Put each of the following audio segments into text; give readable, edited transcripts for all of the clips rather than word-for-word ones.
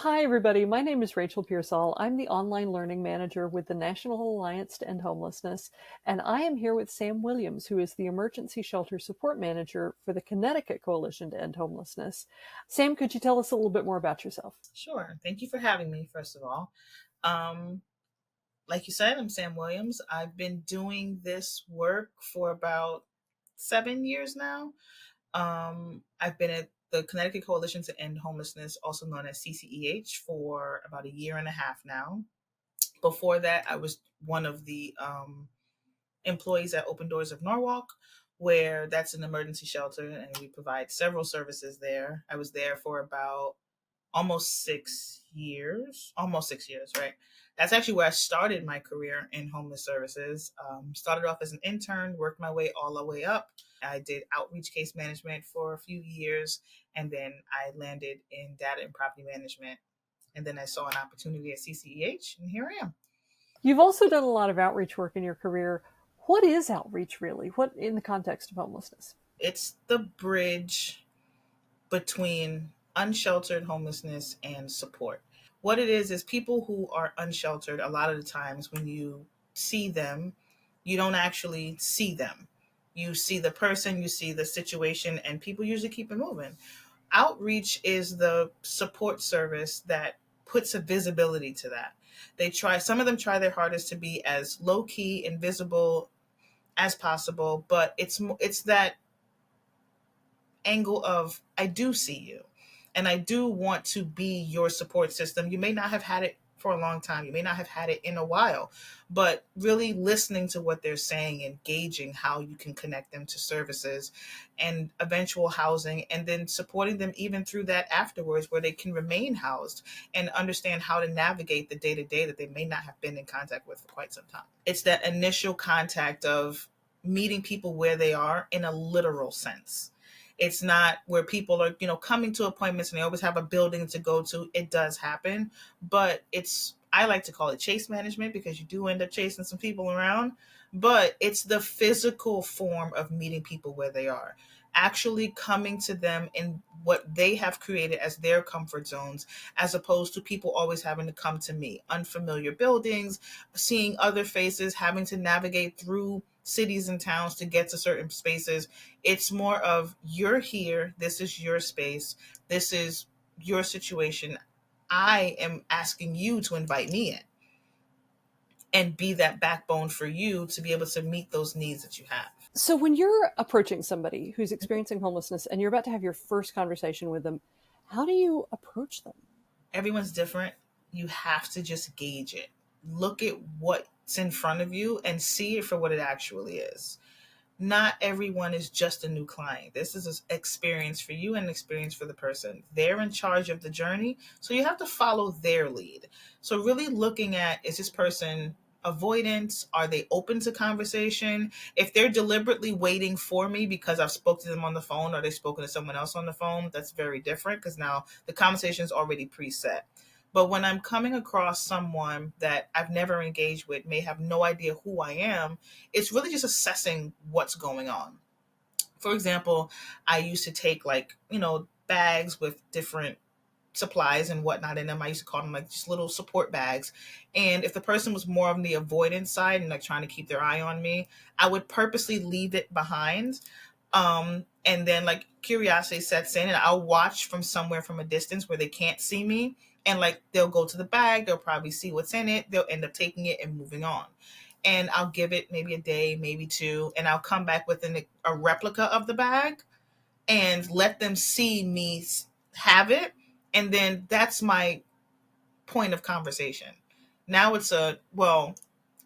Hi, everybody. My name is Rachel Pearsall. I'm the online learning manager with the National Alliance to End Homelessness, and I am here with Sam Williams, who is the emergency shelter support manager for the Connecticut Coalition to End Homelessness. Sam, could you tell us a little bit more about yourself? Sure. Thank you for having me, first of all. Um, like you said, I'm Sam Williams. I've been doing this work for about 7 years now. I've been at the Connecticut Coalition to End Homelessness, also known as CCEH, for about a year and a half now. Before that, I was one of the employees at Open Doors of Norwalk, where that's an emergency shelter, and we provide several services there. I was there for about almost 6 years, right? That's actually where I started my career in homeless services. Started off as an intern, worked my way all the way up. I did outreach case management for a few years, and then I landed in data and property management. And then I saw an opportunity at CCEH, and here I am. You've also done a lot of outreach work in your career. What is outreach really? What in the context of homelessness? It's the bridge between unsheltered homelessness and support. What it is people who are unsheltered, a lot of the times when you see them, you don't actually see them. You see the person, you see the situation, and people usually keep it moving. Outreach is the support service that puts a visibility to that. Some of them try their hardest to be as low key, invisible as possible, but it's that angle of I do see you and I do want to be your support system. You may not have had it for a long time. You may not have had it in a while, but really listening to what they're saying, engaging how you can connect them to services and eventual housing, and then supporting them even through that afterwards where they can remain housed and understand how to navigate the day to day that they may not have been in contact with for quite some time. It's that initial contact of meeting people where they are in a literal sense. It's not where people are, coming to appointments and they always have a building to go to. It does happen, but I like to call it chase management because you do end up chasing some people around, but it's the physical form of meeting people where they are, actually coming to them in what they have created as their comfort zones, as opposed to people always having to come to me. Unfamiliar buildings, seeing other faces, having to navigate through cities and towns to get to certain spaces. It's more of you're here, this is your space, this is your situation. I am asking you to invite me in and be that backbone for you to be able to meet those needs that you have. So, when you're approaching somebody who's experiencing homelessness and you're about to have your first conversation with them, how do you approach them? Everyone's different. You have to just gauge it. Look at what's in front of you and see it for what it actually is. Not everyone is just a new client. This is an experience for you and an experience for the person. They're in charge of the journey, so you have to follow their lead. So really looking at, is this person avoidant? Are they open to conversation? If they're deliberately waiting for me because I've spoken to them on the phone or they've spoken to someone else on the phone, that's very different because now the conversation is already preset. But when I'm coming across someone that I've never engaged with, may have no idea who I am, it's really just assessing what's going on. For example, I used to take bags with different supplies and whatnot in them. I used to call them like just little support bags. And if the person was more on the avoidance side and like trying to keep their eye on me, I would purposely leave it behind. And then like curiosity sets in and I'll watch from somewhere from a distance where they can't see me. And like they'll go to the bag, they'll probably see what's in it, they'll end up taking it and moving on. And I'll give it maybe a day, maybe two, and I'll come back with a replica of the bag and let them see me have it. And then that's my point of conversation. Now it's well,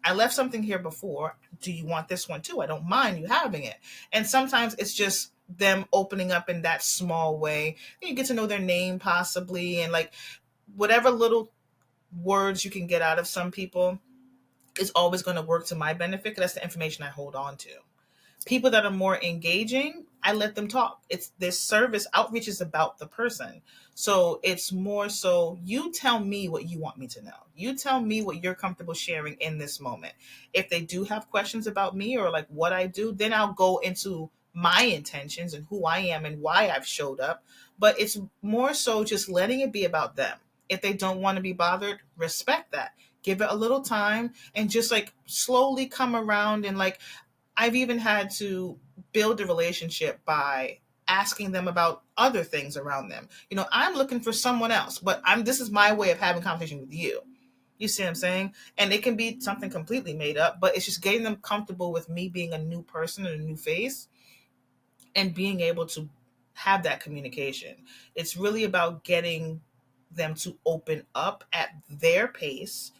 I left something here before. Do you want this one too? I don't mind you having it. And sometimes it's just them opening up in that small way. You get to know their name possibly, and like whatever little words you can get out of some people is always going to work to my benefit because that's the information I hold on to. People that are more engaging, I let them talk. It's this service outreach is about the person. So it's more so you tell me what you want me to know. You tell me what you're comfortable sharing in this moment. If they do have questions about me or like what I do, then I'll go into my intentions and who I am and why I've showed up. But it's more so just letting it be about them. If they don't want to be bothered, respect that. Give it a little time and just like slowly come around. And like, I've even had to build a relationship by asking them about other things around them. I'm looking for someone else, but this is my way of having conversation with you. You see what I'm saying? And it can be something completely made up, but it's just getting them comfortable with me being a new person and a new face and being able to have that communication. It's really about getting them to open up at their pace.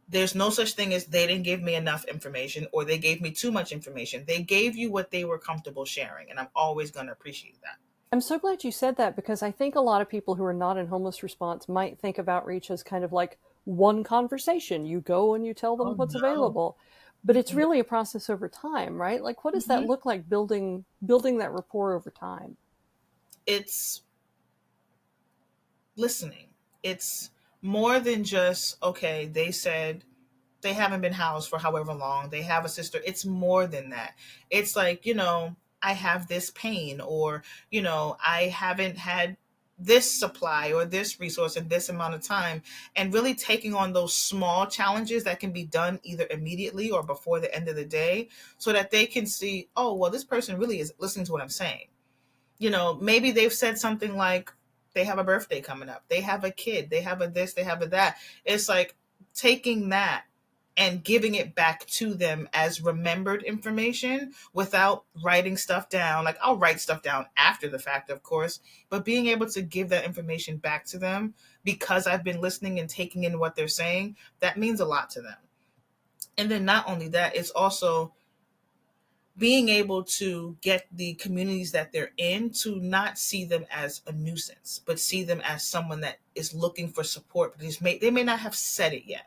There's no such thing as they didn't give me enough information or they gave me too much information. They gave you what they were comfortable sharing, and I'm always going to appreciate that. I'm so glad you said that because I think a lot of people who are not in homeless response might think of outreach as kind of like one conversation. You go and you tell them Oh what's no. available. But it's really a process over time, right? Like what does that Mm-hmm. look like building that rapport over time? It's listening. It's more than just, okay, they said they haven't been housed for however long, they have a sister. It's more than that. It's like, I have this pain, or, I haven't had this supply or this resource in this amount of time, and really taking on those small challenges that can be done either immediately or before the end of the day, so that they can see, oh, well, this person really is listening to what I'm saying. Maybe they've said something like they have a birthday coming up, they have a kid, they have a this, they have a that. It's like taking that and giving it back to them as remembered information without writing stuff down. Like, I'll write stuff down after the fact, of course, but being able to give that information back to them because I've been listening and taking in what they're saying, that means a lot to them. And then not only that, it's also being able to get the communities that they're in to not see them as a nuisance, but see them as someone that is looking for support, but they may not have said it yet.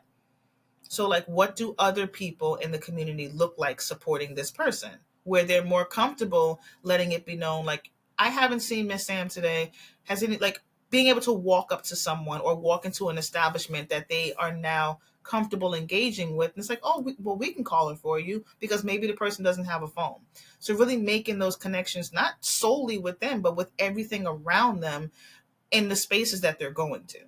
So, like, what do other people in the community look like supporting this person? Where they're more comfortable letting it be known, like, I haven't seen Miss Sam today. Has any, like, being able to walk up to someone or walk into an establishment that they are now comfortable engaging with. And it's like, oh, we can call it for you because maybe the person doesn't have a phone. So, really making those connections, not solely with them, but with everything around them in the spaces that they're going to.